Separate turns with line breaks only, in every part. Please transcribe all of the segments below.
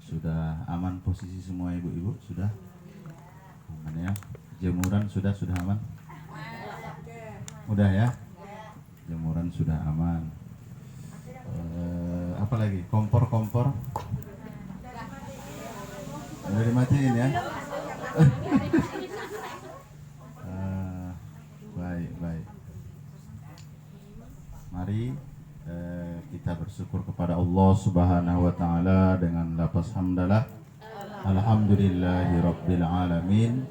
Sudah aman posisi semua ibu-ibu? Sudah aman ya? Jemuran sudah aman? Udah ya? Jemuran sudah aman. Apa lagi? Kompor? Udah dimatiin ya? Baik. Mari kita bersyukur kepada Allah Subhanahu wa taala dengan lafaz hamdalah. Alhamdulillahirabbil alamin.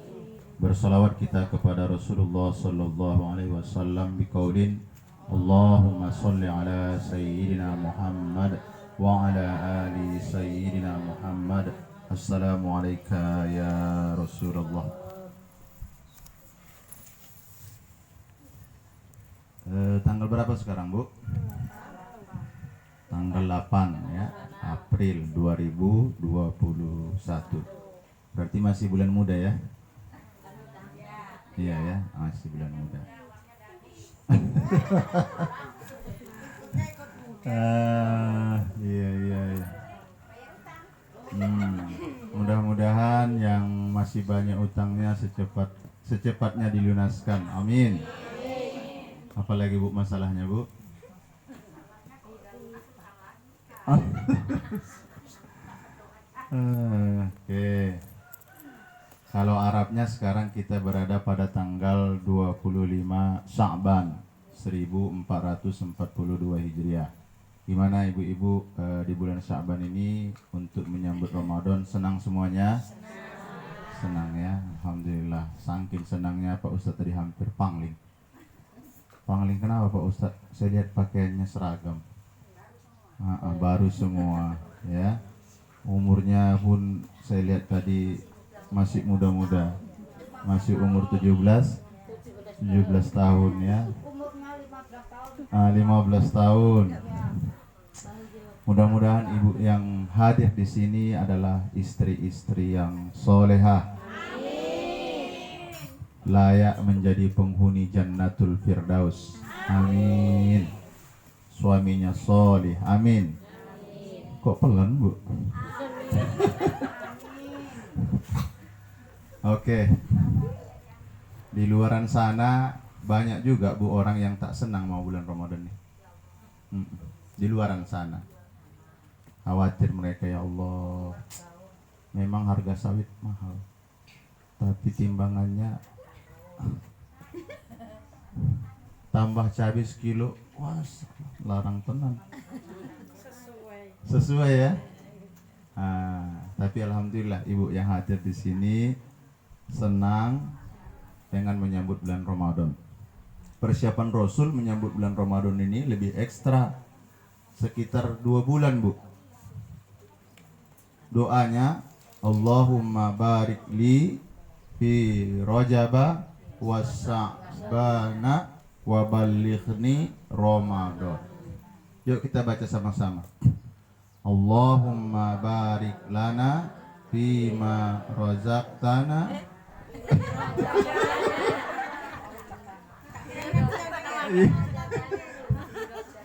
Bersalawat kita kepada Rasulullah sallallahu alaihi wasallam biqaulin Allahumma shalli ala sayyidina Muhammad wa ala ali sayyidina Muhammad. Assalamu alayka ya Rasulullah. Tanggal berapa sekarang, Bu? Tanggal 8 ya, April 2021. Berarti masih bulan muda ya? Iya ya, masih bulan muda. Iya. Mudah-mudahan yang masih banyak utangnya secepatnya dilunaskan. Amin. Apalagi Bu masalahnya, Bu? Oke. Kalau Arabnya sekarang kita berada pada tanggal 25 Sya'ban 1442 Hijriah. Gimana ibu-ibu di bulan Sya'ban ini untuk menyambut Ramadan? Senang semuanya? Senang ya, Alhamdulillah. Saking senangnya Pak Ustadz tadi hampir pangling. Pangling kenapa Pak Ustadz? Saya lihat pakaiannya seragam. Baru semua ya. Umurnya pun saya lihat tadi masih muda-muda. Masih umur 17 tahun ya. 15 tahun. Mudah-mudahan ibu yang hadir di sini adalah istri-istri yang solehah, layak menjadi penghuni Jannatul Firdaus. Amin. Suaminya soleh. Amin. Kok pelan, Bu? Oke. Di luaran sana banyak juga, Bu, orang yang tak senang mau bulan Ramadan nih. Di luaran sana khawatir mereka, ya Allah, memang harga sawit mahal, tapi timbangannya tambah cabai sekilo, wah larang tenan. Sesuai ya. Tapi alhamdulillah ibu yang hadir di sini senang dengan menyambut bulan Ramadan. Persiapan Rasul menyambut bulan Ramadan ini lebih ekstra, sekitar 2 bulan, Bu. Doanya Allahumma barik li fi Rajaba wa Sya'bana wa ballighni Ramadan. Yuk kita baca sama-sama. Allahumma barik lana fima razaqtana.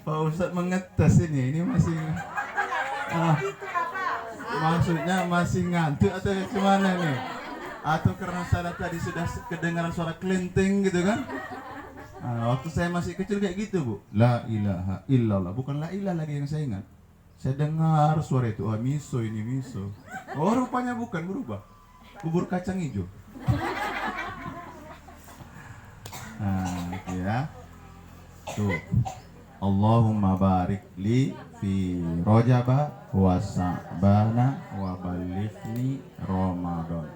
Pak Ustadz mengetes ini masih maksudnya masih ngantuk atau gimana nih? Atau karena saya tadi sudah kedengaran suara kelenteng gitu kan? Waktu saya masih kecil kayak gitu, Bu. La ilaha illallah. Bukan la ilaha lagi yang saya ingat. Saya dengar suara itu, miso ini miso. Oh, rupanya bukan, berubah. Bubur kacang hijau. Gitu ya. Tuh. Allahumma barik li fi Rajaba wa Sya'bana wa ballighni Ramadan.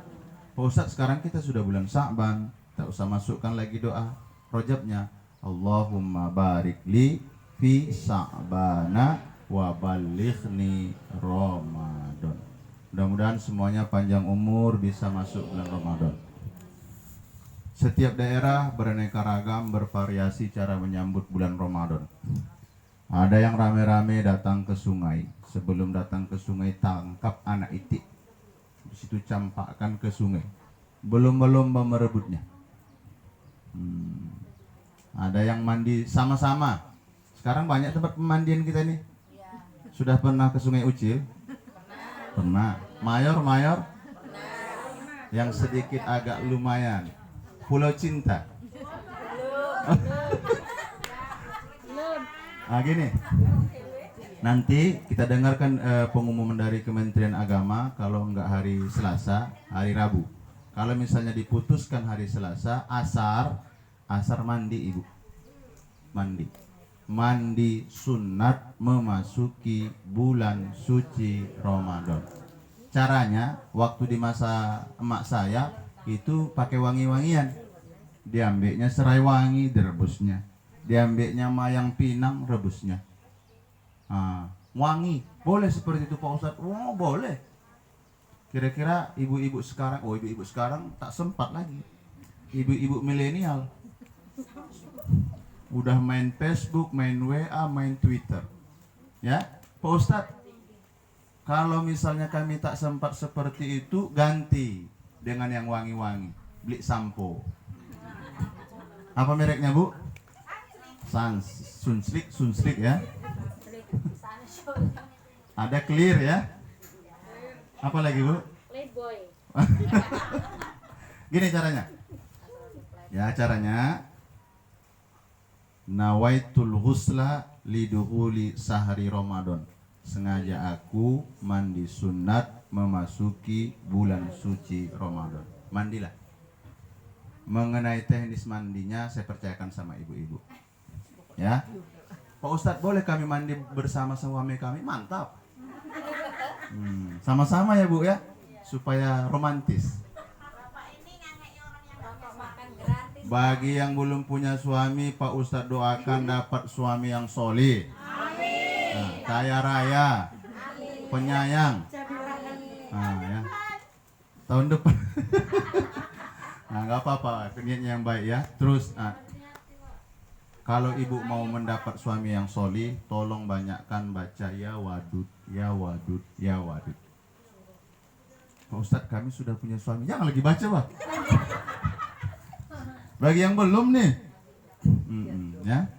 Pak Ustadz, sekarang kita sudah bulan Sya'ban, tak usah masukkan lagi doa Rajabnya. Allahumma barik li fi Sya'bana wa ballighni Ramadan. Mudah-mudahan semuanya panjang umur, bisa masuk bulan Ramadan. Setiap daerah beraneka ragam, bervariasi cara menyambut bulan Ramadan. Ada yang rame-rame datang ke sungai. Sebelum datang ke sungai, tangkap anak itik. Di situ campakkan ke sungai. Belum merebutnya. Ada yang mandi sama-sama. Sekarang banyak tempat pemandian kita nih. Sudah pernah ke Sungai Ucil? Pernah. Mayor, mayor. Yang sedikit agak lumayan. Pulau Cinta. Ah gini. Nanti kita dengarkan pengumuman dari Kementerian Agama kalau enggak hari Selasa, hari Rabu. Kalau misalnya diputuskan hari Selasa, asar mandi ibu. Mandi sunat memasuki bulan suci Ramadan. Caranya waktu di masa emak saya itu pakai wangi-wangian. Diambilnya serai wangi direbusnya. Diambilnya mayang pinang rebusnya. Wangi. Boleh seperti itu Pak Ustadz? Oh boleh. Kira-kira ibu-ibu sekarang, ibu-ibu sekarang tak sempat lagi. Ibu-ibu milenial udah main Facebook, main WA, main Twitter. Ya, Pak Ustadz, kalau misalnya kami tak sempat seperti itu, ganti dengan yang wangi-wangi. Beli sampo. Apa mereknya Bu? Sunslik ya. Ada clear ya. Apa lagi Bu? Playboy. Gini caranya. Ya caranya. Nawaitul ghusla liduhuli sahari Ramadan. Sengaja aku mandi sunat memasuki bulan suci Ramadan. Mandilah. Mengenai teknis mandinya saya percayakan sama ibu-ibu. Ya. Pak Ustadz, boleh kami mandi bersama suami kami? Mantap. Sama-sama ya Bu ya. Supaya romantis. Bagi yang belum punya suami, Pak Ustadz doakan dapat suami yang solih, kaya raya, penyayang. Ya. Tahun depan. Nggak apa-apa, niatnya yang baik ya. Terus, kalau ibu mau mendapat suami yang solih, tolong banyakkan baca ya wadud, ya wadud, ya wadud. Pak Ustadz, kami sudah punya suami. Jangan lagi baca Pak. Bagi yang belum nih, ya.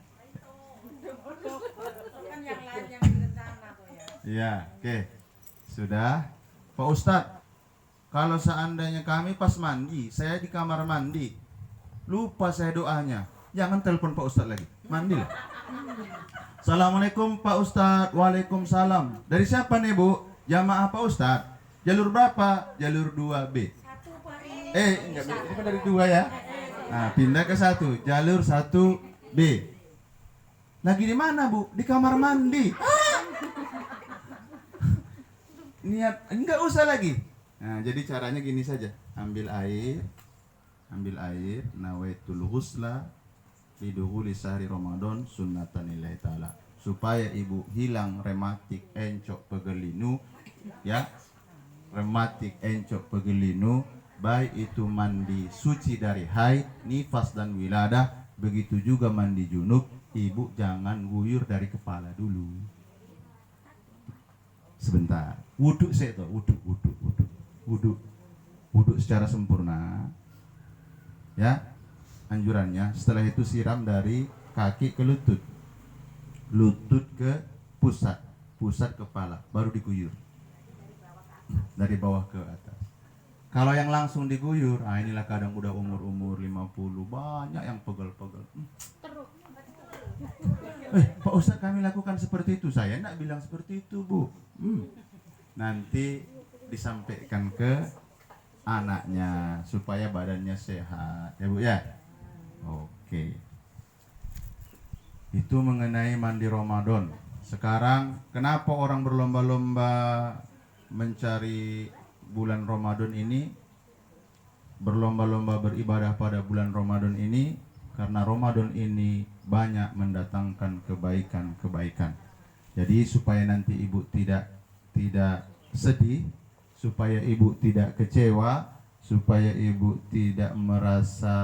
Iya, oke. Sudah. Pak Ustadz, kalau seandainya kami pas mandi, saya di kamar mandi, lupa saya doanya, jangan telepon Pak Ustadz lagi, mandilah. Assalamualaikum Pak Ustadz. Waalaikumsalam. Dari siapa nih Bu? Jamaah Pak Ustadz. Jalur berapa? Jalur 2B. Enggak, ini kan dari 2 ya. Pindah ke 1, jalur 1B. Lagi di mana Bu? Di kamar mandi. Niat, enggak usah lagi. Jadi caranya gini saja. Ambil air, nawaitul ghusla liduhuli sahri Ramadan sunnatan lillahi ta'ala. Supaya ibu hilang rematik, encok, pegelinu, ya. Rematik, encok, pegelinu, baik itu mandi suci dari haid, nifas dan wiladah, begitu juga mandi junub. Ibu jangan guyur dari kepala dulu. Sebentar. Wudhu saya tuh, wudhu secara sempurna. Ya. Anjurannya setelah itu siram dari kaki ke lutut. Lutut ke pusat kepala, baru diguyur. Dari bawah ke atas. Kalau yang langsung diguyur, inilah kadang udah umur 50, banyak yang pegel-pegel. Pak Ustadz, kami lakukan seperti itu. Saya enggak bilang seperti itu Bu. Nanti disampaikan ke anaknya supaya badannya sehat ya Bu ya. Oke. Itu mengenai mandi Ramadan. Sekarang kenapa orang berlomba-lomba mencari bulan Ramadan ini, berlomba-lomba beribadah pada bulan Ramadan ini? Karena Ramadan ini banyak mendatangkan kebaikan-kebaikan. Jadi supaya nanti ibu tidak sedih, supaya ibu tidak kecewa, supaya ibu tidak merasa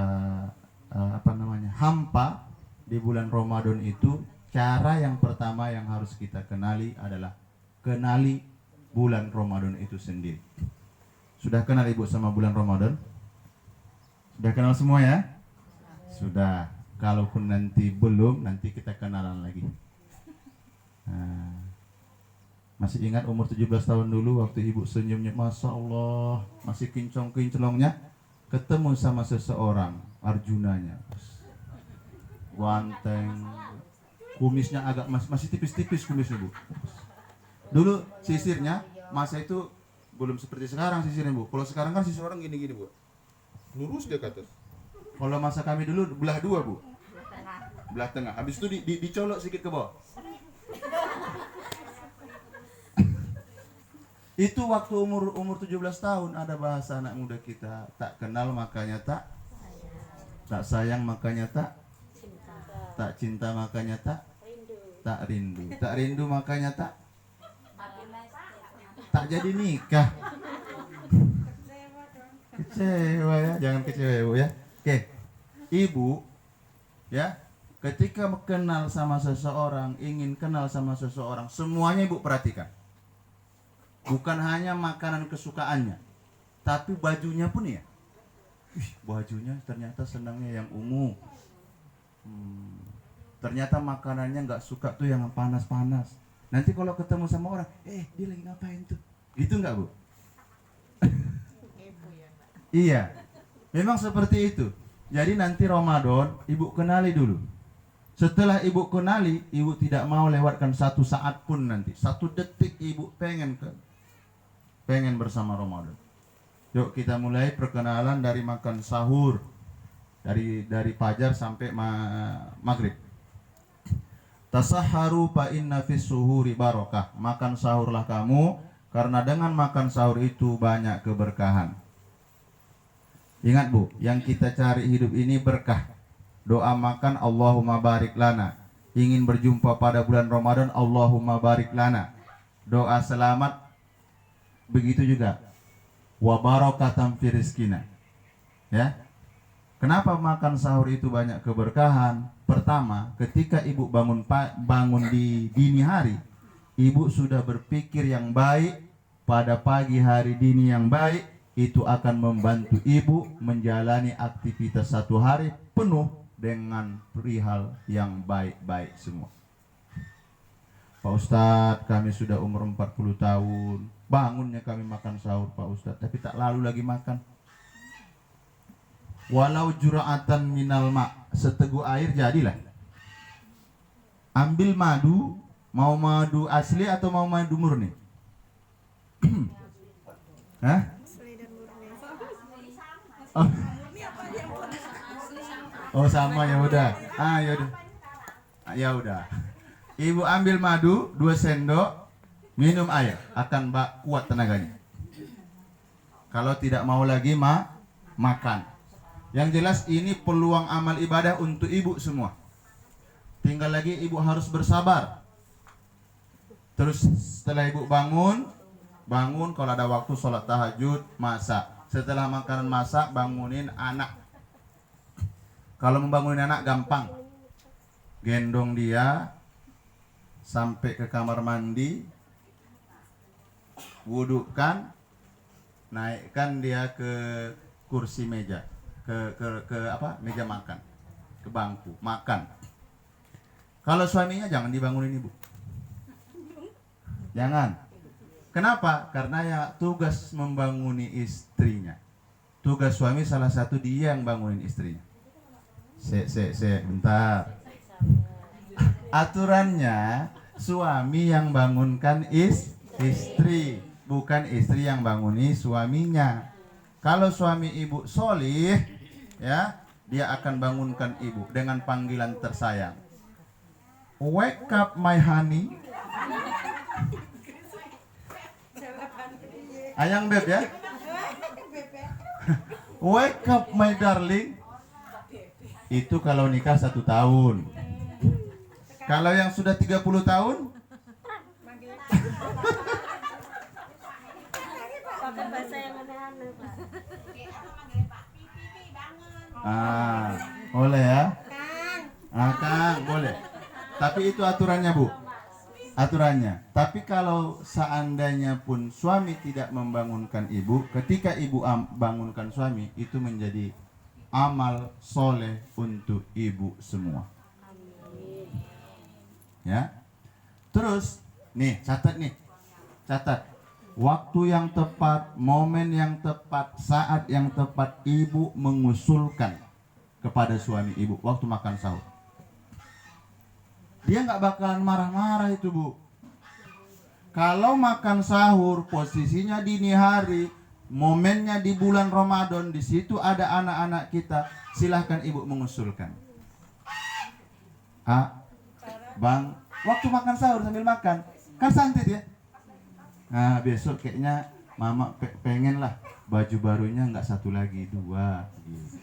hampa di bulan Ramadan itu, cara yang pertama yang harus kita kenali adalah kenali bulan Ramadan itu sendiri. Sudah kenal ibu sama bulan Ramadan? Sudah kenal semua ya? Sudah. Kalaupun nanti belum, nanti kita kenalan lagi. Masih ingat umur 17 tahun dulu waktu ibu senyumnya, Masya Allah, masih kinclong-kinclongnya, ketemu sama seseorang, Arjunanya, ganteng, kumisnya agak masih tipis-tipis kumisnya bu. Dulu sisirnya masa itu belum seperti sekarang sisirnya bu. Kalau sekarang kan sisir orang gini-gini bu, lurus dia ke atas. Kalau masa kami dulu belah dua bu, belah tengah. Habis itu dicolok sedikit ke bawah. Itu waktu umur 17 tahun. Ada bahasa anak muda kita, tak kenal makanya tak sayang makanya tak cinta makanya tak rindu makanya tak jadi nikah. Kecewa ya, jangan kecewa ya bu ya. Oke, ibu ya, ketika kenal sama seseorang, ingin kenal sama seseorang, semuanya ibu perhatikan. Bukan hanya makanan kesukaannya, tapi bajunya pun ya. Bajunya ternyata senangnya yang ungu. Ternyata makanannya nggak suka tuh yang panas-panas. Nanti kalau ketemu sama orang, dia lagi ngapain tuh? Gitu nggak bu? Iya, memang seperti itu. Jadi nanti Ramadan, ibu kenali dulu. Setelah ibu kenali, ibu tidak mau lewatkan satu saat pun nanti. 1 detik ibu pengen bersama Ramadan. Yuk kita mulai perkenalan dari makan sahur, dari fajar sampai maghrib. Tasahharu fa inna fis suhuri barokah. Makan sahurlah kamu, karena dengan makan sahur itu banyak keberkahan. Ingat bu, yang kita cari hidup ini berkah. Doa makan Allahumma barik lana. Ingin berjumpa pada bulan Ramadan, Allahumma barik lana. Doa selamat begitu juga, wa barakatan fi rizqina. Ya. Kenapa makan sahur itu banyak keberkahan? Pertama, ketika ibu bangun di dini hari, ibu sudah berpikir yang baik. Pada pagi hari dini yang baik, itu akan membantu ibu menjalani aktivitas satu hari penuh dengan perihal yang baik-baik semua. Pak Ustadz, kami sudah umur 40 tahun, bangunnya kami makan sahur Pak Ustadz, tapi tak lalu lagi makan. Walau jura'atan minal ma', seteguk air jadilah. Ambil madu, mau madu asli atau mau madu murni? Hah? Oh sama, ya udah. Ya udah. Ibu ambil madu 2 sendok, minum air, akan kuat tenaganya. Kalau tidak mau lagi makan. Yang jelas ini peluang amal ibadah untuk ibu semua. Tinggal lagi ibu harus bersabar. Terus setelah ibu bangun kalau ada waktu sholat tahajud, masak. Setelah makanan masak, bangunin anak. Kalau membangunin anak gampang. Gendong dia sampai ke kamar mandi, wudukkan, naikkan dia ke kursi meja, ke meja makan, ke bangku makan. Kalau suaminya jangan dibangunin ibu, jangan. Kenapa? Karena ya tugas membanguni istrinya. Tugas suami salah satu dia yang bangunin istrinya. Bentar. Aturannya suami yang bangunkan istri, bukan istri yang banguni suaminya. Kalau suami ibu solih, ya, dia akan bangunkan ibu dengan panggilan tersayang. Wake up my honey. Ayang beb ya. Wake up my darling. Itu kalau nikah 1 tahun. Kalau yang sudah 30 tahun, boleh ya. Kang, boleh. Tapi itu aturannya bu. Aturannya. Tapi kalau seandainya pun suami tidak membangunkan ibu, ketika ibu bangunkan suami, itu menjadi amal soleh untuk ibu semua. Ya. Terus nih, catat nih. Catat. Waktu yang tepat, momen yang tepat, saat yang tepat ibu mengusulkan kepada suami ibu waktu makan sahur. Dia nggak bakalan marah-marah itu, Bu. Kalau makan sahur posisinya dini hari, momennya di bulan Ramadan, di situ ada anak-anak kita, silahkan ibu mengusulkan. Bang, waktu makan sahur sambil makan, kan santai ya. Nah, besok kayaknya mama pengen lah baju barunya nggak satu lagi, 2 gitu.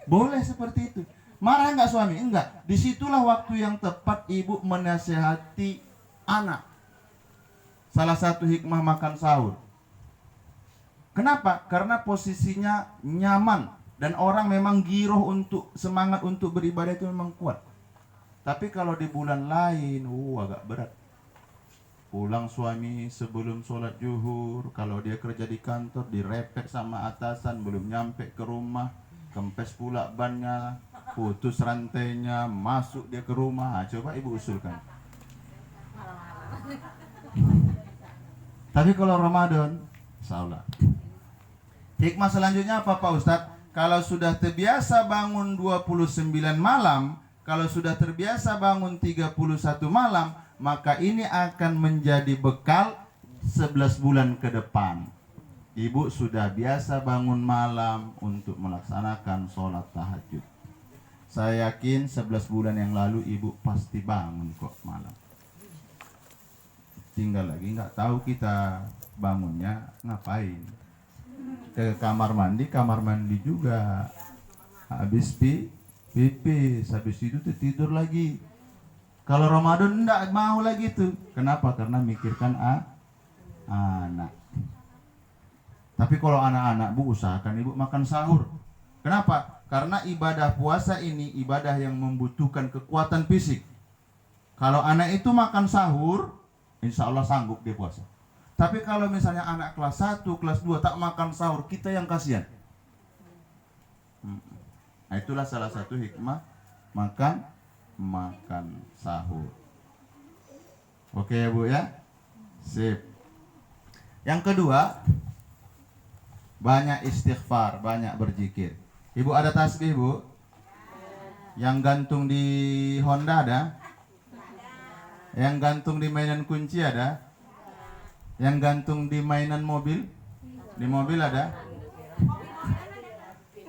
Boleh seperti itu. Marah nggak suami? Enggak. Disitulah waktu yang tepat ibu menasihati anak. Salah satu hikmah makan sahur. Kenapa? Karena posisinya nyaman dan orang memang giroh untuk semangat untuk beribadah itu memang kuat. Tapi kalau di bulan lain, agak berat. Pulang suami sebelum sholat zuhur, kalau dia kerja di kantor direpek sama atasan, belum nyampe ke rumah, kempes pula bannya, putus rantainya, masuk dia ke rumah. Coba ibu usulkan. Tapi kalau Ramadan, insyaallah. Hikmah selanjutnya apa Pak Ustadz? Kalau sudah terbiasa bangun 29 malam, kalau sudah terbiasa bangun 31 malam, maka ini akan menjadi bekal 11 bulan ke depan. Ibu sudah biasa bangun malam untuk melaksanakan sholat tahajud. Saya yakin 11 bulan yang lalu ibu pasti bangun kok malam. Tinggal lagi nggak tahu kita bangunnya ngapain. Ke kamar mandi juga. Habis pipis, habis itu tidur lagi. Kalau Ramadan enggak mau lagi tuh. Kenapa? Karena mikirkan anak. Tapi kalau anak-anak, Bu, usahakan ibu makan sahur. Kenapa? Karena ibadah puasa ini ibadah yang membutuhkan kekuatan fisik. Kalau anak itu makan sahur, insya Allah sanggup dia puasa. Tapi kalau misalnya anak kelas 1, kelas 2 tak makan sahur, kita yang kasihan. Nah, itulah salah satu hikmah makan sahur. Oke ya Bu ya. Sip. Yang kedua, banyak istighfar, banyak berzikir. Ibu ada tasbih, Bu? Yang gantung di Honda ada? Yang gantung di mainan kunci ada? Yang gantung di mainan mobil? Di mobil ada?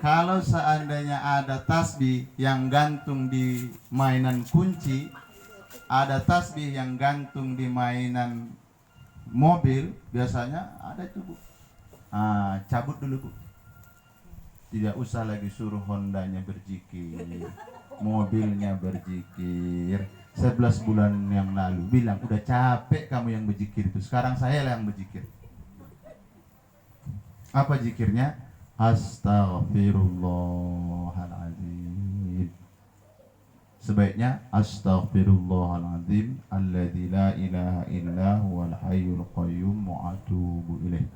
Kalau seandainya ada tasbih yang gantung di mainan kunci, ada tasbih yang gantung di mainan mobil, biasanya ada itu, Bu. Cabut dulu, Bu. Tidak usah lagi suruh Hondanya berzikir, mobilnya berzikir. 11 bulan yang lalu bilang, udah capek kamu yang berzikir itu, sekarang saya lah yang berzikir. Apa zikirnya? Astaghfirullahaladzim. Sebaiknya astaghfirullahaladzim alladzi la ilaha illa huwal hayyul qayyum wa atubu ilaih.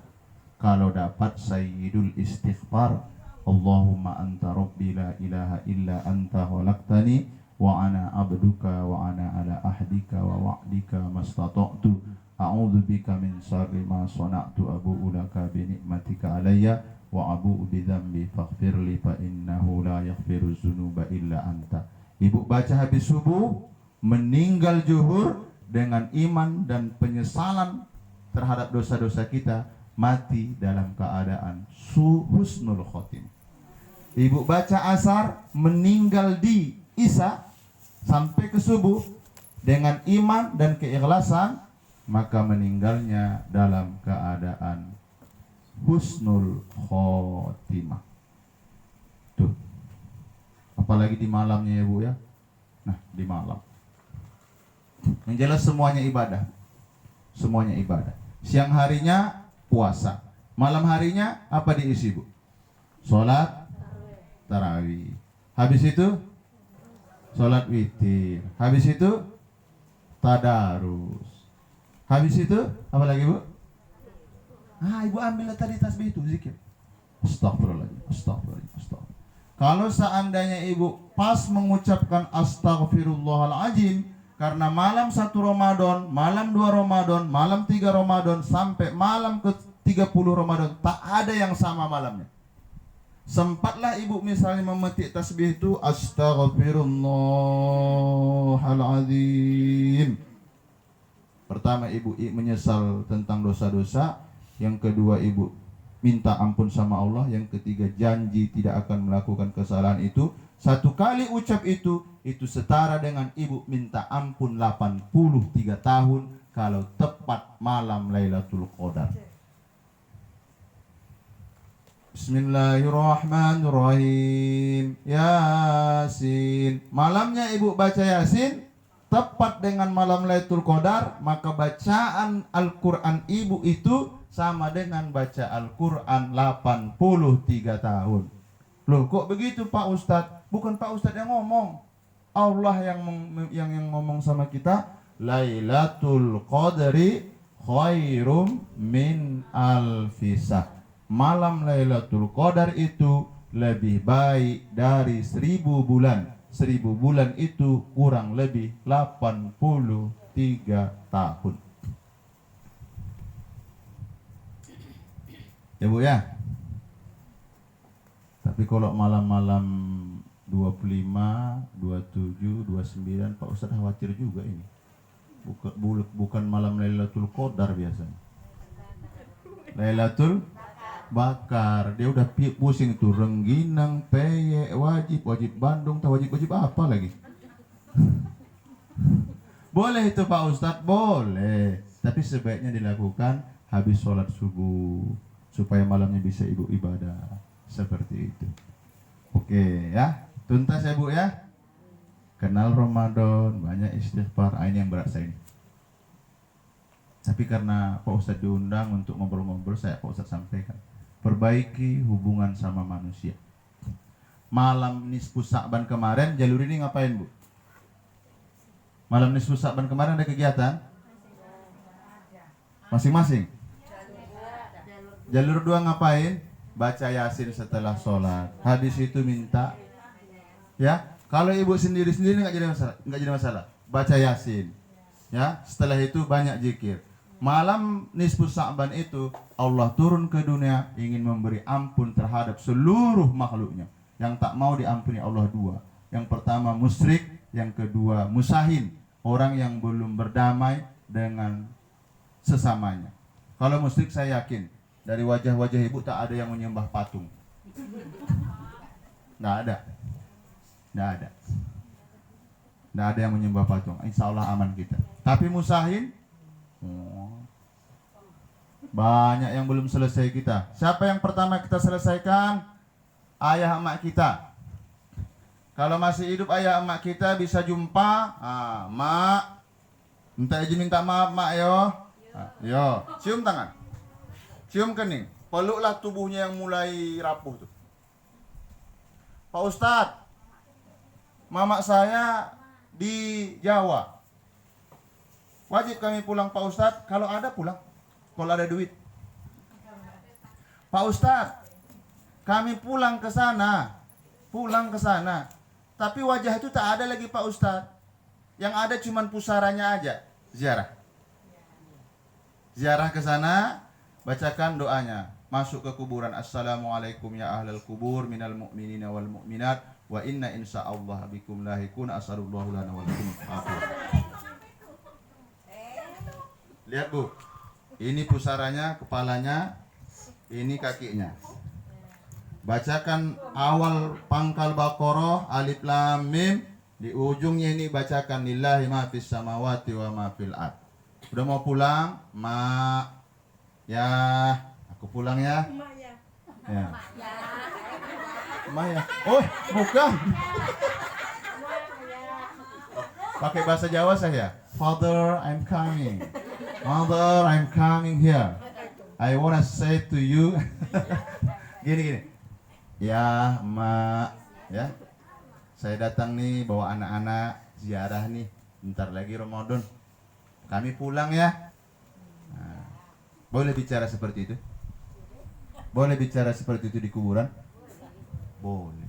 Kalau dapat sayyidul istighfar, Allahumma anta rabbi la ilaha illa anta khalaqtani wa ana abduka wa ana ala ahdika wa wa'dika mastata'tu a'udzu bika min syarri ma sana'tu abu'u laka bi ni'matika alayya wa abu'u bi dzambi faghfirli fa innahu la yaghfiru dzunuba illa anta. Ibu baca habis subuh, meninggal zuhur dengan iman dan penyesalan terhadap dosa-dosa kita, mati dalam keadaan husnul khotimah. Ibu baca asar, meninggal di isya sampai ke subuh dengan iman dan keikhlasan, maka meninggalnya dalam keadaan husnul khotimah. Tuh. Apalagi di malamnya ya Bu ya. Nah, di malam. Yang jelas semuanya ibadah. Semuanya ibadah. Siang harinya puasa. Malam harinya apa diisi, Bu? Sholat tarawih. Habis itu sholat witir. Habis itu tadarus. Habis itu apa lagi, Bu? Ibu ambil tadi tasbih itu, zikir. Astagfirullahaladzim, astagfirullahaladzim, astagfirullahaladzim. Kalau seandainya ibu pas mengucapkan astagfirullahaladzim, Karena malam 1 Ramadan, malam 2 Ramadan, malam 3 Ramadan, sampai malam ke-30 Ramadan, tak ada yang sama malamnya. Sempatlah ibu misalnya memetik tasbih itu, Astaghfirullahaladzim. Pertama ibu menyesal tentang dosa-dosa. Yang kedua ibu minta ampun sama Allah. Yang ketiga janji tidak akan melakukan kesalahan itu. Satu kali ucap itu setara dengan ibu minta ampun 83 tahun kalau tepat malam Lailatul Qadar. Bismillahirrahmanirrahim. Yasin. Malamnya ibu baca Yasin tepat dengan malam Lailatul Qadar, maka bacaan Al-Qur'an ibu itu sama dengan baca Al-Qur'an 83 tahun. Loh, kok begitu Pak Ustadz? Bukan Pak Ustadz yang ngomong. Allah yang ngomong sama kita, Lailatul Qadri khairum min alfisah. Malam Lailatul Qadar itu lebih baik dari 1000 bulan. 1000 bulan itu kurang lebih 83 tahun. Ya Bu ya. Tapi kalau malam-malam 25, 27, 29 Pak Ustadz khawatir juga ini. Bukan malam Lailatul Qadar biasanya. Lailatul Bakar. Dia udah pusing tuh, rengginang, peye, wajib Bandung, wajib apa lagi. Boleh itu Pak Ustadz, boleh. Tapi sebaiknya dilakukan habis sholat subuh, supaya malamnya bisa ibu ibadah. Seperti itu. Oke ya, tuntas ya Bu ya. Kenal Ramadan, banyak istighfar. Ini yang berat saya ini. Tapi karena Pak Ustadz diundang untuk ngobrol-ngobrol, saya Pak Ustadz sampaikan. Perbaiki hubungan sama manusia. Malam nisfu Sa'ban kemarin, jalur ini ngapain Bu? Malam nisfu Sa'ban kemarin ada kegiatan? Masing-masing? Jalur 2 ngapain? Baca Yasin setelah sholat. Habis itu minta, ya. Kalau ibu sendiri-sendiri nggak jadi masalah. Baca Yasin, ya. Setelah itu banyak zikir. Malam nisfu Sa'ban itu Allah turun ke dunia ingin memberi ampun terhadap seluruh makhluknya. Yang tak mau diampuni Allah 2. Yang pertama musyrik, yang kedua musahin, orang yang belum berdamai dengan sesamanya. Kalau musyrik saya yakin dari wajah-wajah ibu tak ada yang menyembah patung. Nggak ada. Nggak ada yang menyembah patung. Insya Allah aman kita. Tapi musahin, banyak yang belum selesai kita. Siapa yang pertama kita selesaikan? Ayah emak kita. Kalau masih hidup ayah emak kita bisa jumpa. Mak, minta izin minta maaf mak yo. Yo, cium tangan, cium kening, peluklah tubuhnya yang mulai rapuh tuh. Pak Ustadz, mamak saya di Jawa. Wajib kami pulang Pak Ustadz, kalau ada pulang, kalau ada duit. Pak Ustadz, kami pulang ke sana, tapi wajah itu tak ada lagi Pak Ustadz. Yang ada cuman pusaranya aja, ziarah. Ziarah ke sana, bacakan doanya. Masuk ke kuburan, Assalamualaikum ya ahlal kubur minal mu'minina wal mu'minat wa inna insyaallah bikum lahikun as'alullahu lana wa lakum afiyah. Lihat Bu, ini pusaranya, kepalanya, ini kakinya. Bacakan awal pangkal Baqarah, alif lam mim, di ujungnya ini bacakan lillahi ma fis samawati wa ma fil ard. Udah mau pulang, mak, ya, aku pulang ya. Ya. Maya. Oh, bukan. Pakai bahasa Jawa saya. Father, I'm coming. Mother, I'm coming here. I wanna say to you. Gini. Ya, Mak, ya. Saya datang nih bawa anak-anak ziarah nih. Bentar lagi Ramadan. Kami pulang ya. Nah, boleh bicara seperti itu? Boleh bicara seperti itu di kuburan? Boleh.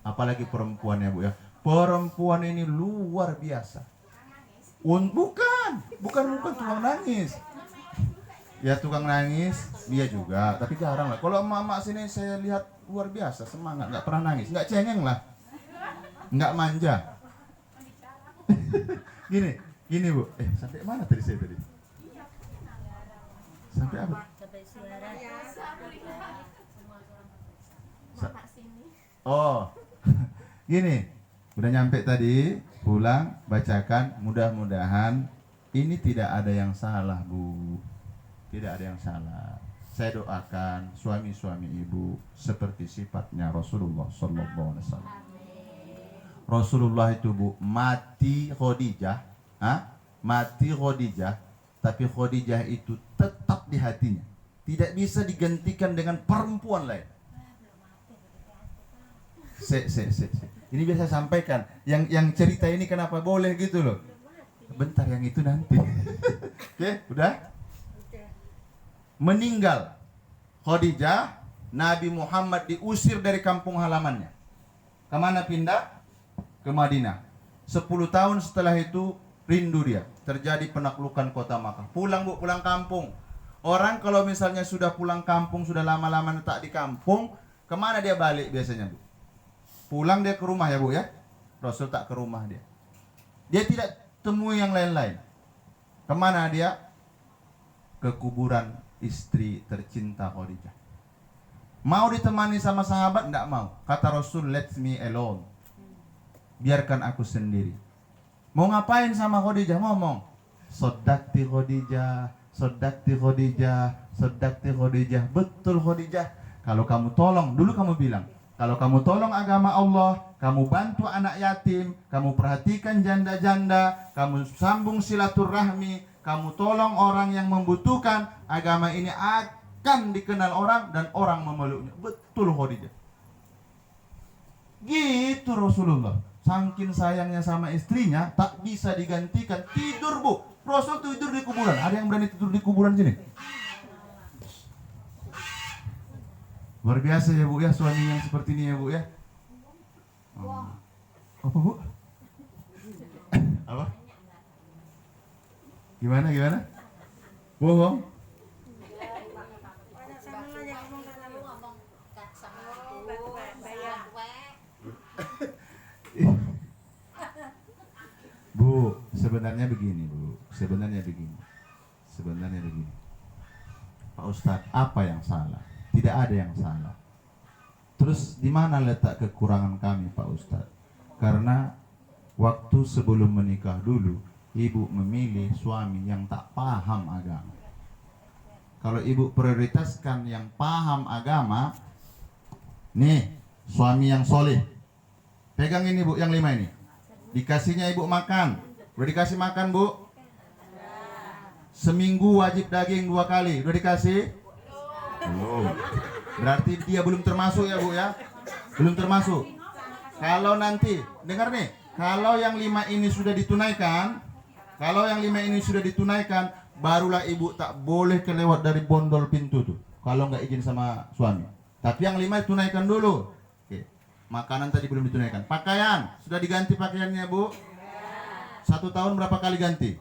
Apalagi perempuan ya Bu ya. Perempuan ini luar biasa. Bukan tukang nangis. Ya tukang nangis dia juga, tapi jarang lah. Kalau emak-emak sini saya lihat luar biasa, semangat, nggak pernah nangis, nggak cengeng lah, nggak manja. Gini Bu, sampai mana tadi saya tadi? Sampai apa? Oh, gini, udah nyampe tadi, pulang, bacakan, mudah-mudahan ini tidak ada yang salah Bu, tidak ada yang salah. Saya doakan suami-suami ibu seperti sifatnya Rasulullah Sallallahu Alaihi Wasallam. Rasulullah itu Bu mati Khadijah, tapi Khadijah itu tetap di hatinya, tidak bisa digantikan dengan perempuan lain. Ini biasa sampaikan. Yang cerita ini kenapa boleh gitu loh. Bentar, yang itu nanti. Oke, udah? Meninggal Khadijah, Nabi Muhammad diusir dari kampung halamannya. Kemana pindah? Ke Madinah. 10 tahun setelah itu rindu dia. Terjadi penaklukan kota Makkah. Pulang Bu, pulang kampung. Orang kalau misalnya sudah pulang kampung, sudah lama-lama tak di kampung, kemana dia balik biasanya Bu? Pulang dia ke rumah ya Bu ya. Rasul tak ke rumah dia. Dia tidak temui yang lain-lain. Kemana dia? Ke kuburan istri tercinta Khadijah. Mau ditemani sama sahabat? Tidak mau. Kata Rasul, let me alone. Biarkan aku sendiri. Mau ngapain sama Khadijah? Ngomong. Sodakti Khadijah, sodakti Khadijah, sodakti Khadijah. Betul Khadijah. Kalau kamu tolong, dulu kamu bilang, kalau kamu tolong agama Allah, kamu bantu anak yatim, kamu perhatikan janda-janda, kamu sambung silaturahmi, kamu tolong orang yang membutuhkan, agama ini akan dikenal orang dan orang memeluknya. Betul Khadijah. Gitu Rasulullah. Saking sayangnya sama istrinya, tak bisa digantikan. Tidur Bu. Rasul tidur di kuburan. Ada yang berani tidur di kuburan sini? Luar biasa ya Bu ya, suami yang seperti ini ya Bu ya. Apa Bu? Apa? Gimana? Bohong? Bu, sebenarnya begini Bu. Sebenarnya begini. Pak Ustadz, apa yang salah? Tidak ada yang salah. Terus di mana letak kekurangan kami Pak Ustadz? Karena waktu sebelum menikah dulu, ibu memilih suami yang tak paham agama. Kalau ibu prioritaskan yang paham agama, nih suami yang soleh. Pegang ini Bu, yang 5 ini. Dikasihnya ibu makan. Udah dikasih makan Bu? Seminggu wajib daging 2 kali. Udah dikasih? Belum. Berarti dia belum termasuk ya Bu ya? Belum termasuk. Kalau nanti, dengar nih, kalau yang 5 ini sudah ditunaikan, barulah ibu tak boleh kelewat dari bondol pintu tuh. Kalau nggak izin sama suami. Tapi yang 5 ditunaikan dulu. Oke. Makanan tadi belum ditunaikan. Pakaian, sudah diganti pakaiannya Bu? 1 tahun berapa kali ganti?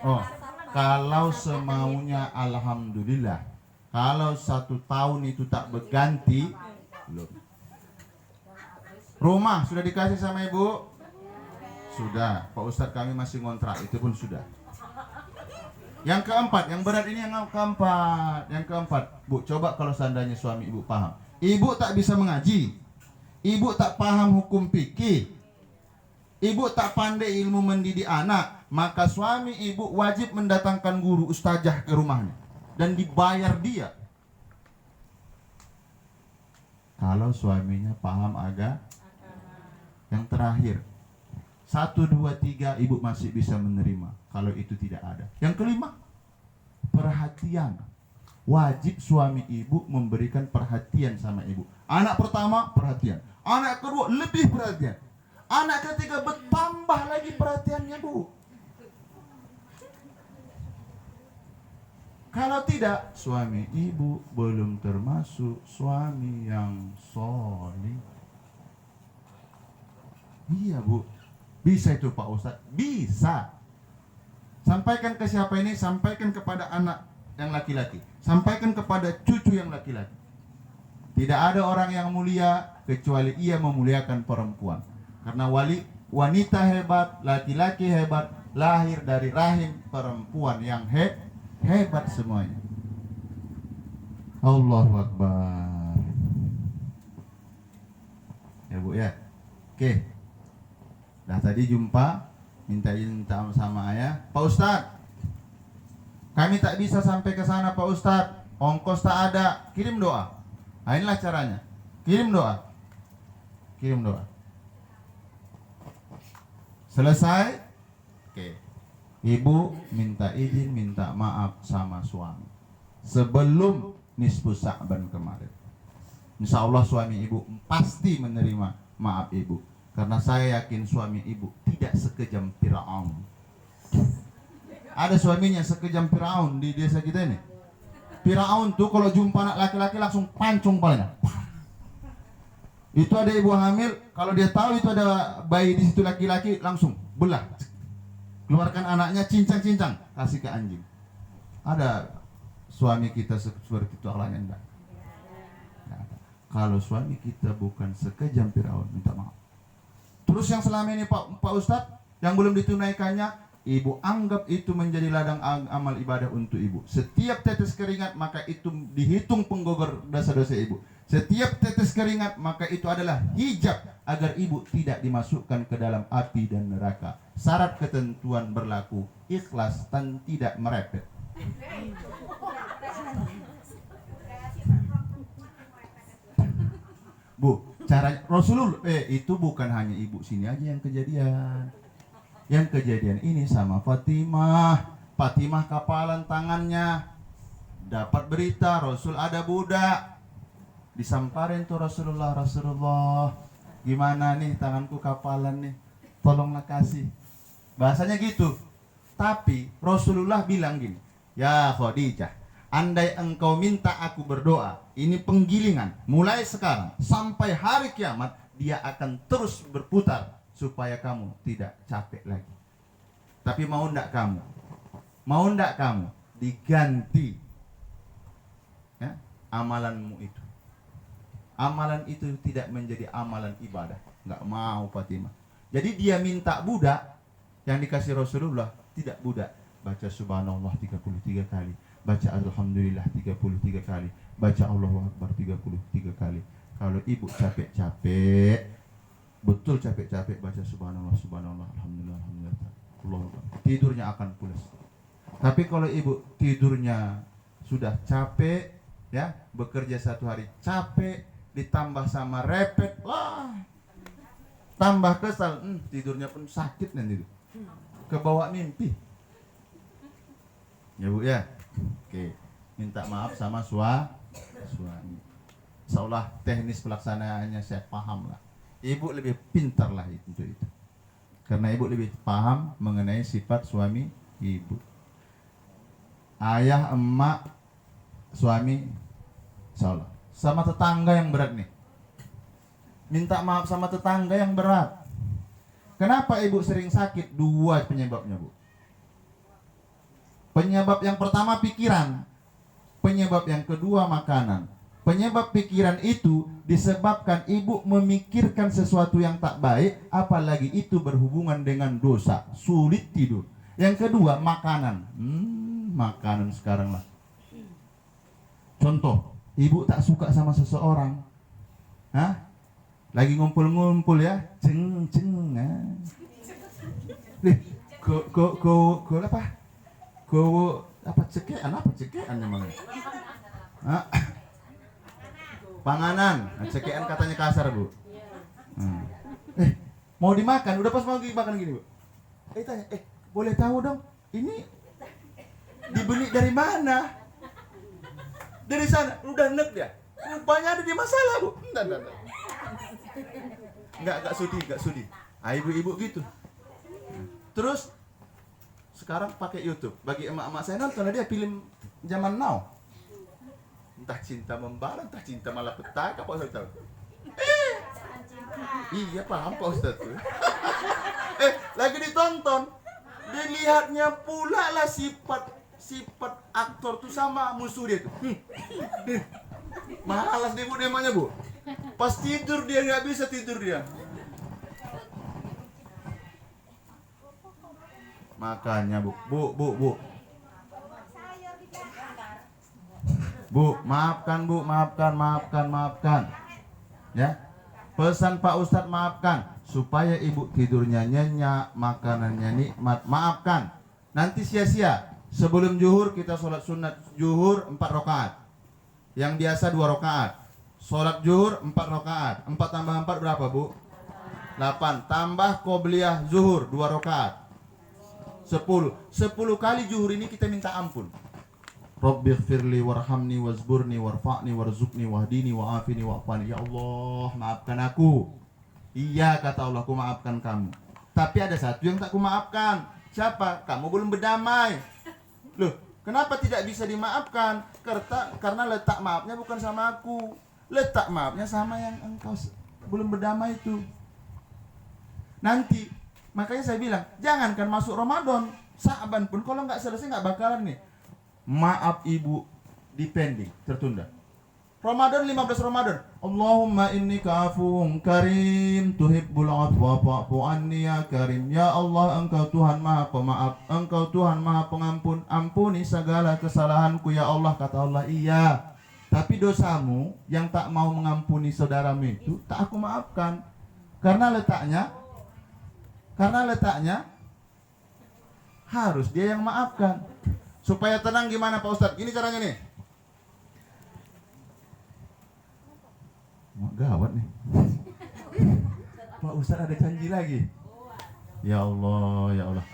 Oh. Kalau semaunya alhamdulillah. Kalau 1 tahun itu tak berganti, belum. Rumah sudah dikasih sama ibu? Sudah. Pak Ustadz kami masih ngontrak, itu pun sudah. Yang keempat, yang berat ini yang keempat. Bu, coba kalau seandainya suami ibu paham. Ibu tak bisa mengaji. Ibu tak paham hukum fikih. Ibu tak pandai ilmu mendidik anak, maka suami ibu wajib mendatangkan guru ustazah ke rumahnya dan dibayar dia. Kalau suaminya paham agama. Yang terakhir, 1, 2, 3 ibu masih bisa menerima. Kalau itu tidak ada. Yang kelima, perhatian. Wajib suami ibu memberikan perhatian sama ibu. Anak pertama perhatian, anak kedua lebih perhatian. Anak ketiga bertambah lagi perhatiannya Bu. Kalau tidak, suami ibu belum termasuk suami yang soleh. Iya Bu, bisa itu Pak Ustadz, bisa. Sampaikan ke siapa ini? Sampaikan kepada anak yang laki-laki, sampaikan kepada cucu yang laki-laki. Tidak ada orang yang mulia kecuali ia memuliakan perempuan. Karena wanita hebat, laki-laki hebat, lahir dari rahim perempuan yang hebat semuanya. Allahu Akbar. Ya Bu ya. Oke. Nah tadi jumpa, minta izin sama ayah. Pak Ustadz, kami tak bisa sampai ke sana Pak Ustadz, ongkos tak ada, kirim doa. Nah, inilah caranya, kirim doa. Kirim doa. Selesai. Oke. Ibu minta izin, minta maaf sama suami sebelum nisfu Sa'ban kemarin. Insya Allah suami ibu pasti menerima maaf ibu, karena saya yakin suami ibu tidak sekejam Firaun. Ada suaminya sekejam Firaun di desa kita ini. Firaun tuh kalau jumpa anak laki-laki langsung pancung palanya. Itu ada ibu hamil, kalau dia tahu itu ada bayi di situ laki-laki, langsung belah, keluarkan anaknya, cincang-cincang, kasih ke anjing. Ada suami kita seperti itu akhlaknya enggak? Kalau suami kita bukan sekejam Firaun, minta maaf. Terus yang selama ini Pak Ustadz yang belum ditunaikannya, ibu anggap itu menjadi ladang amal ibadah untuk ibu. Setiap tetes keringat maka itu dihitung penggogor dosa-dosa ibu. Setiap tetes keringat maka itu adalah hijab agar ibu tidak dimasukkan ke dalam api dan neraka. Syarat ketentuan berlaku ikhlas dan tidak merepet. Bu, cara Rasulullah itu bukan hanya ibu sini aja yang kejadian. Yang kejadian ini sama Fatimah. Fatimah kapalan tangannya, dapat berita Rasul ada budak, disamparin tuh Rasulullah, gimana nih tanganku kapalan nih, tolonglah kasih. Bahasanya gitu. Tapi Rasulullah bilang gini, ya Khadijah, andai engkau minta aku berdoa, ini penggilingan, mulai sekarang sampai hari kiamat dia akan terus berputar supaya kamu tidak capek lagi. Tapi mau ndak kamu? Mau ndak kamu diganti ya, amalanmu itu? Amalan itu tidak menjadi amalan ibadah. Nggak mau Fatimah. Jadi dia minta budak, yang dikasih Rasulullah tidak budak. Baca subhanallah 33 kali, baca alhamdulillah 33 kali, baca Allahu Akbar 33 kali. Kalau ibu capek-capek, betul capek-capek, baca subhanallah, alhamdulillah, Allah, tidurnya akan pulas. Tapi kalau ibu tidurnya sudah capek, ya, bekerja satu hari capek, ditambah sama repet, wah, tambah kesal, tidurnya pun sakit nanti, kebawa mimpi. Ya Bu ya, oke, minta maaf sama suami. Seolah teknis pelaksanaannya saya paham lah. Ibu lebih pintar lah untuk itu. Karena ibu lebih paham mengenai sifat suami ibu. Ayah, emak, suami, insyaallah. Sama tetangga yang berat nih. Minta maaf sama tetangga yang berat. Kenapa ibu sering sakit? Dua penyebabnya Bu. Penyebab yang pertama pikiran. Penyebab yang kedua makanan. Penyebab pikiran itu disebabkan ibu memikirkan sesuatu yang tak baik, apalagi itu berhubungan dengan dosa, sulit tidur. Yang kedua makanan. Makanan sekarang lah. Contoh, ibu tak suka sama seseorang, lagi ngumpul-ngumpul ya, ceng, cekean namanya. Panganan, cekean katanya kasar Bu. Mau dimakan, udah pas mau dimakan gini Bu. Tanya, boleh tahu dong, ini dibeli dari mana? Dari sana, udah nek dia. Rupanya ada di masalah Bu. Enggak sudi. Ibu-ibu gitu. Terus sekarang pakai YouTube. Bagi emak-emak saya nonton dia film zaman now. Entah cinta membara, entah cinta malapetaka, apa saya tahu. Iya paham Pak Ustadz tuh. Lagi ditonton, dilihatnya pula lah sifat aktor tuh sama musuh dia tuh. Malas deh bu demanya bu. Pas tidur dia nggak bisa tidur dia. Makanya bu, maafkan bu, maafkan. Ya, pesan Pak Ustadz maafkan supaya ibu tidurnya nyenyak, makanannya nikmat. Maafkan. Nanti sia-sia. Sebelum zuhur kita sholat sunat zuhur 4 rakaat. Yang biasa 2 rakaat. Sholat zuhur 4 rakaat. 4 tambah 4 berapa bu? 8. Tambah qobliyah zuhur 2 rakaat. 10 kali zuhur ini kita minta ampun. Rabbighfirli warhamni wazburni warfa'ni warzuqni wahdini wa'afini wa'afani. Ya Allah, maafkan aku. Iya kata Allah, aku maafkan kamu. Tapi ada satu yang tak ku maafkan. Siapa? Kamu belum berdamai. Loh, kenapa tidak bisa dimaafkan? Karena letak maafnya bukan sama aku. Letak maafnya sama yang engkau belum berdamai itu. Nanti, makanya saya bilang, jangankan masuk Ramadan, Sa'ban pun kalau nggak selesai nggak bakalan nih. Maaf ibu dipending, tertunda. Ramadan 15 Ramadan. Allahumma innika afuwun karim tuhibbul afwa fa'fu anni ya karim. Ya Allah, engkau Tuhan Maha Pemaaf, engkau Tuhan Maha Pengampun. Ampuni segala kesalahanku ya Allah, kata Allah. Iya. Tapi dosamu yang tak mau mengampuni saudaramu itu tak aku maafkan. Karena letaknya harus dia yang maafkan. Supaya tenang gimana Pak Ustadz? Gini caranya nih. Gawat nih. Pak Ustadz ada janji lagi. Ya Allah, ya Allah.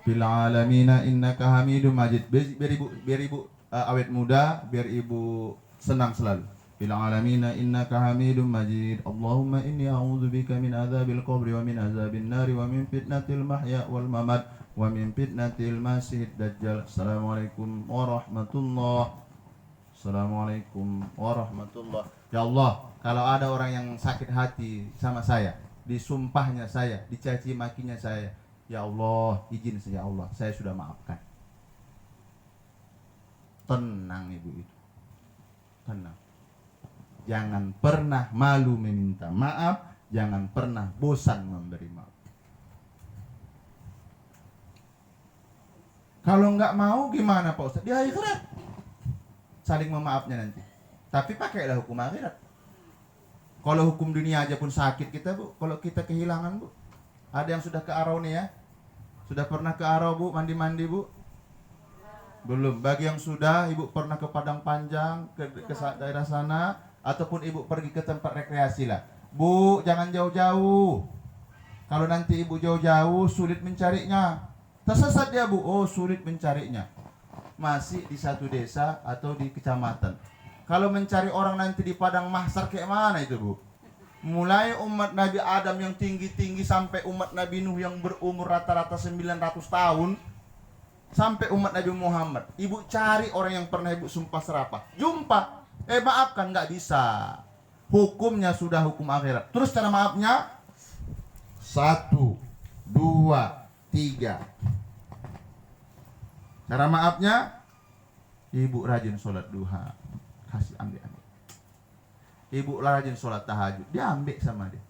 Fil alamina innaka hamidum majid. Biar ibu awet muda, biar ibu senang selalu. Fil alamina innaka hamidum majid. Allahumma inni a'udzubika min adzabil qabri wa min azabin nari wa min fitnatil mahya wal mamat wa min fitnatil masihid dajjal. Assalamualaikum warahmatullahi. Assalamualaikum warahmatullahi. Ya Allah, kalau ada orang yang sakit hati sama saya, disumpahnya saya, dicaci makinya saya, ya Allah, izin saja Allah, saya sudah maafkan. Tenang ibu itu. Tenang. Jangan pernah malu meminta maaf, jangan pernah bosan memberi maaf. Kalau nggak mau gimana Pak Ustadz? Di akhirat saling memaafnya nanti. Tapi pakailah hukum akhirat. Kalau hukum dunia aja pun sakit kita bu. Kalau kita kehilangan bu. Ada yang sudah ke Arau nih ya? Sudah pernah ke Arau bu? Mandi-mandi bu? Belum. Bagi yang sudah, ibu pernah ke Padang Panjang, ke daerah sana, ataupun ibu pergi ke tempat rekreasi lah. Bu, jangan jauh-jauh. Kalau nanti ibu jauh-jauh, sulit mencarinya. Tersesat dia bu, oh sulit mencarinya. Masih di satu desa atau di kecamatan. Kalau mencari orang nanti di padang mahsyar kayak mana itu bu? Mulai umat Nabi Adam yang tinggi-tinggi sampai umat Nabi Nuh yang berumur rata-rata 900 tahun, sampai umat Nabi Muhammad. Ibu cari orang yang pernah ibu sumpah serapah. Jumpa, maafkan nggak bisa. Hukumnya sudah hukum akhirat. Terus cara maafnya 1, 2, 3. Cara maafnya, ibu rajin sholat duha, kasih ambil. Ibu rajin sholat tahajud, dia ambil sama dia.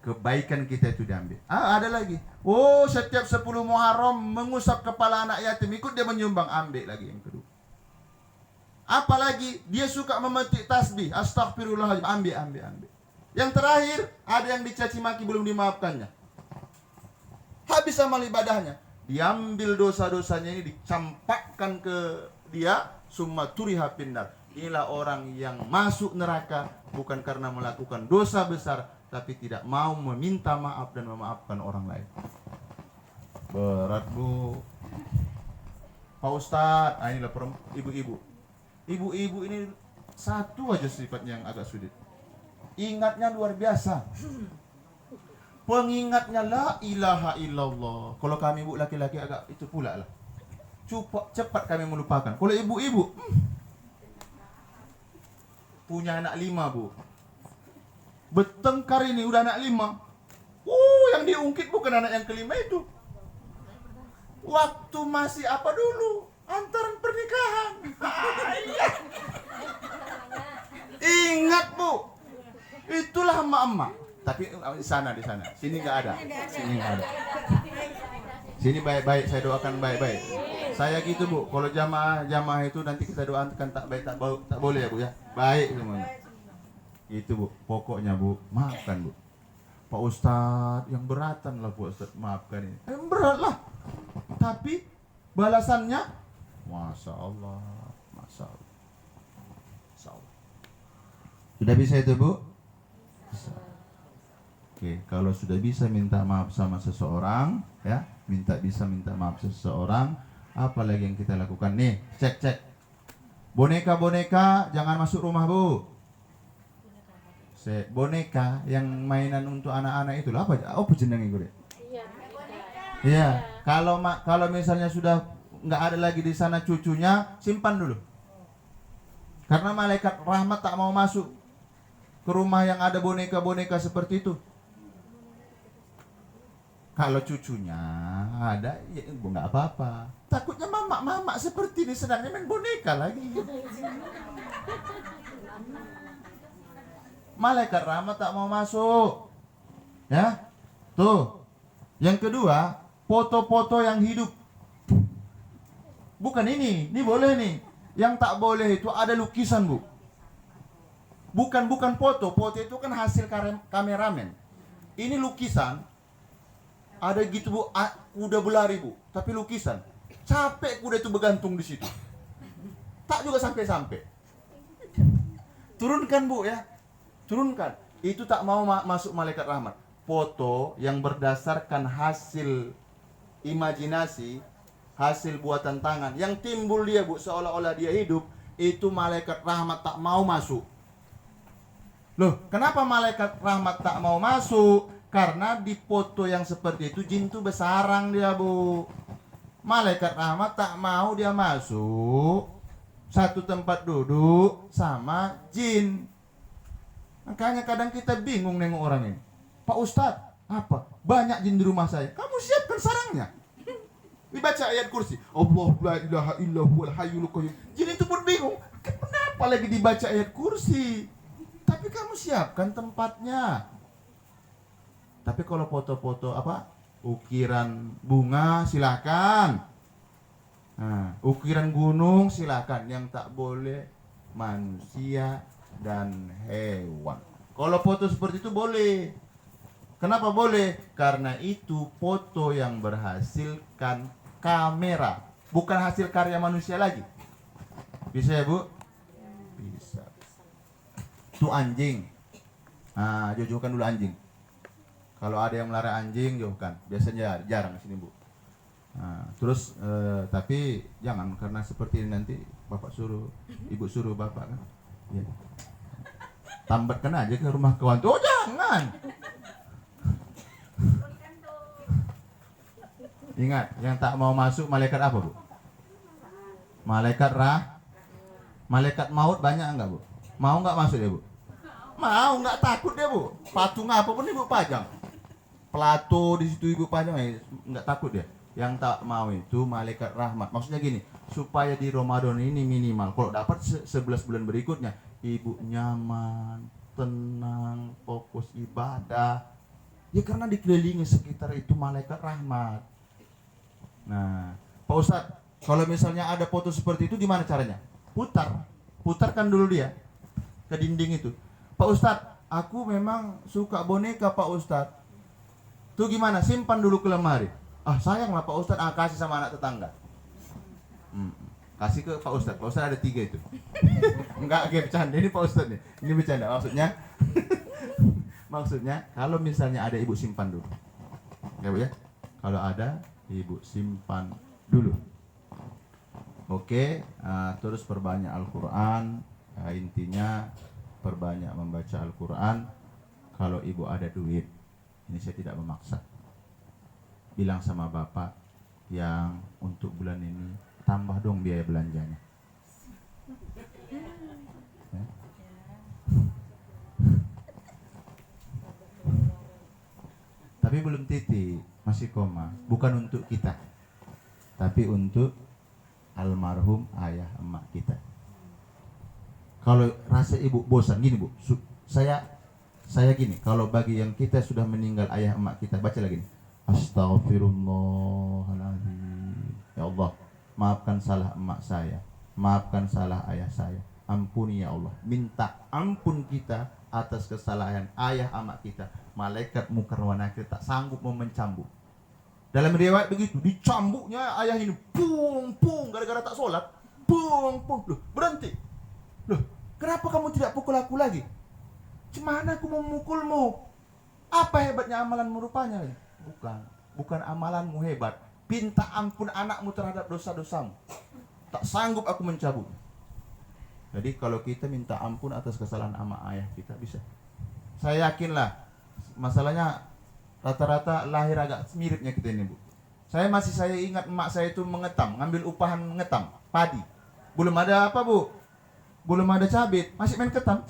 Kebaikan kita itu diambil. Ada lagi. Oh, setiap 10 Muharram mengusap kepala anak yatim, ikut dia menyumbang, ambil lagi yang kedua. Apalagi dia suka memetik tasbih, astagfirullahaladzim, ambil. Yang terakhir, ada yang dicaci maki belum dimaafkannya. Habis amal ibadahnya, diambil dosa-dosanya ini, dicampakkan ke dia, summa turiha finnar. Inilah orang yang masuk neraka bukan karena melakukan dosa besar, tapi tidak mau meminta maaf dan memaafkan orang lain. Berat bu. Pak Ustadz, inilah ibu-ibu. Ibu-ibu ini satu aja sifatnya yang agak sulit. Ingatnya luar biasa. Pengingatnya la ilaha illallah. Kalau kami ibu laki-laki agak itu pula lah. Cepat kami melupakan. Kalau ibu-ibu punya anak 5 bu. Bertengkar ini udah anak 5. Yang diungkit bukan anak yang kelima itu. Waktu masih apa dulu? Antaran pernikahan. Ingat Bu, itulah emak-emak. Tapi di sana. Sini nggak ada. Sini baik-baik, saya doakan baik-baik. Saya gitu Bu, kalau jamaah itu nanti kita doakan tak baik tak boleh ya Bu ya. Baik semuanya. Itu Bu, pokoknya Bu, maafkan Bu. Pak Ustadz yang beratan lah Pak Ustadz, maafkan ini. Berat lah. Tapi balasannya, Masya Allah. Sudah bisa itu Bu? Bisa. Oke, kalau sudah bisa minta maaf sama seseorang, ya, minta maaf seseorang, apalagi yang kita lakukan nih, cek. Boneka jangan masuk rumah Bu. Boneka yang mainan untuk anak-anak itu apa? Oh, jenenge gue. Iya. Kalau misalnya sudah nggak ada lagi di sana cucunya, simpan dulu. Karena malaikat rahmat tak mau masuk ke rumah yang ada boneka-boneka seperti itu. Kalau cucunya ada, ya nggak apa-apa. Takutnya mama seperti ini sedangnya main boneka lagi. Malaikat rahmat tak mau masuk. Ya. Tuh. Yang kedua, foto-foto yang hidup. Bukan ini boleh nih. Yang tak boleh itu ada lukisan, Bu. Bukan foto itu kan hasil kameramen. Ini lukisan. Ada gitu Bu, kuda berlari Bu, tapi lukisan. Capek kuda itu bergantung di situ. Tak juga sampai. Turunkan Bu ya. Turunkan. Itu tak mau masuk malaikat rahmat. Foto yang berdasarkan hasil imajinasi, hasil buatan tangan yang timbul dia Bu seolah-olah dia hidup, itu malaikat rahmat tak mau masuk. Loh, kenapa malaikat rahmat tak mau masuk? Karena di foto yang seperti itu jin itu bersarang dia Bu. Malaikat rahmat tak mau dia masuk satu tempat duduk sama jin. Makanya kadang kita bingung nengok orang ini. Pak Ustadz, apa? Banyak jin di rumah saya. Kamu siapkan sarangnya. Dibaca ayat kursi. Allah la ilaha illa huwal hayyul qayyum. Jin itu pun bingung. Kenapa lagi dibaca ayat kursi? Tapi kamu siapkan tempatnya. Tapi kalau foto-foto ukiran bunga silakan. Nah, ukiran gunung silakan. Yang tak boleh manusia dan hewan. Kalau foto seperti itu boleh. Kenapa boleh? Karena itu foto yang berhasilkan kamera, bukan hasil karya manusia lagi. Bisa ya Bu? Bisa. Itu anjing. Nah, jauhkan dulu anjing. Kalau ada yang melihara anjing, jauhkan. Biasanya jarang di sini Bu. Nah, terus tapi jangan, karena seperti ini nanti bapak suruh, ibu suruh bapak kan. Ya. Tambatkan aja ke rumah kawan. Oh jangan. Ingat, yang tak mau masuk malaikat apa Bu? Malaikat malaikat maut banyak enggak Bu? Mau enggak masuk dia Bu? Mau, enggak takut dia Bu. Patung apapun ibu pajang. Plato di situ ibu pajang, enggak takut dia. Yang tak mau itu malaikat rahmat. Maksudnya gini, supaya di Ramadan ini minimal kalau dapat 11 bulan berikutnya ibu nyaman, tenang, fokus ibadah. Ya karena dikelilingi sekitar itu malaikat rahmat. Nah, Pak Ustadz, kalau misalnya ada foto seperti itu gimana caranya? Putarkan dulu dia ke dinding itu. Pak Ustadz, aku memang suka boneka Pak Ustadz. Tuh gimana? Simpan dulu ke lemari. Sayanglah Pak Ustadz, kasih sama anak tetangga. Kasih ke Pak Ustadz. Pak Ustadz ada 3 itu. Enggak, bercanda. Ini Pak Ustadz nih. Ini bercanda. Maksudnya kalau misalnya ada ibu simpan dulu. Ya Bu ya. Kalau ada ibu simpan dulu. Oke, terus perbanyak Al-Quran. Intinya perbanyak membaca Al-Quran. Kalau ibu ada duit, ini saya tidak memaksa, bilang sama bapak yang untuk bulan ini tambah dong biaya belanjanya. Ya. Tapi belum titik, masih koma. Bukan untuk kita, tapi untuk almarhum ayah emak kita. Kalau rasa ibu bosan gini bu, saya gini, kalau bagi yang kita sudah meninggal ayah emak kita, baca lagi nih. Astaghfirullahaladzim. Ya Allah, maafkan salah emak saya, maafkan salah ayah saya, ampuni ya Allah. Minta ampun kita atas kesalahan ayah emak kita. Malaikat mungkar wa nakir tak sanggup mau mencambuk. Dalam riwayat begitu, dicambuknya ayah ini, pung pung, gara-gara tak sholat, pung pung. Loh, berhenti. Loh, kenapa kamu tidak pukul aku lagi? Gimana aku mau memukulmu? Apa hebatnya amalanmu rupanya? Bukan amalanmu hebat. Pinta ampun anakmu terhadap dosa-dosamu. Tak sanggup aku mencabut. Jadi kalau kita minta ampun atas kesalahan ama ayah kita bisa. Saya yakinlah. Masalahnya rata-rata lahir agak miripnya kita ini bu. Saya ingat emak saya itu mengetam, ngambil upahan mengetam padi. Belum ada apa bu? Belum ada cabai, masih main ketam.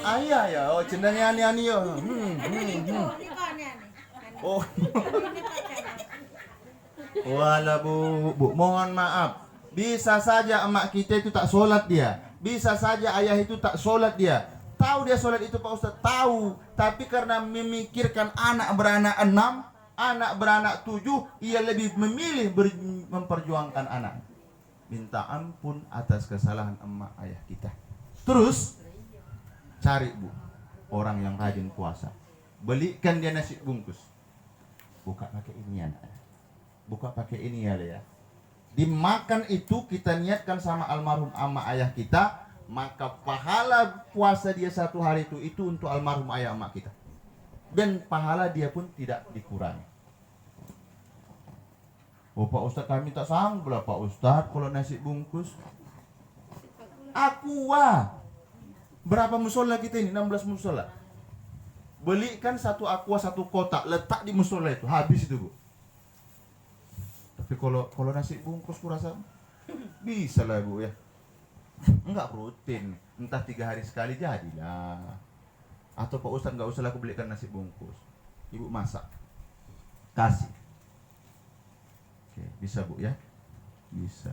Ayah ya, oh cendanya ani-ani yo. Oh. Wala bu, mohon maaf. Bisa saja emak kita itu tak sholat dia. Bisa saja ayah itu tak sholat dia. Tahu dia sholat itu Pak Ustaz? Tahu. Tapi karena memikirkan anak beranak 6, anak beranak 7, ia lebih memilih memperjuangkan anak. Minta ampun atas kesalahan emak ayah kita. Terus cari bu, orang yang rajin puasa. Belikan dia nasi bungkus. Buka pakai ini ya. Buka pakai ini ya. Dimakan itu kita niatkan sama almarhum ama ayah kita, maka pahala puasa dia 1 hari itu untuk almarhum ayah ama kita. Dan pahala dia pun tidak dikurangi. Oh Pak Ustadz, kami tak sanggup lah Pak Ustadz kalau nasi bungkus. Aqua. Berapa musola kita ini? 16 musola. Belikan 1 aqua 1 kotak, letak di musola itu, habis itu bu. Tapi kalau nasi bungkus kurasa bisa lah bu ya. Enggak rutin, entah 3 hari sekali jadilah. Atau Pak Ustadz enggak usah lah aku belikan nasi bungkus, ibu masak kasih. Oke, bisa bu ya, bisa.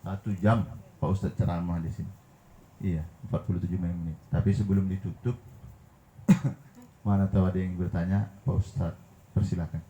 1 jam Pak Ustadz ceramah di sini. Iya, 47 menit. Tapi sebelum ditutup, mana tahu ada yang bertanya, Pak Ustadz, persilakan.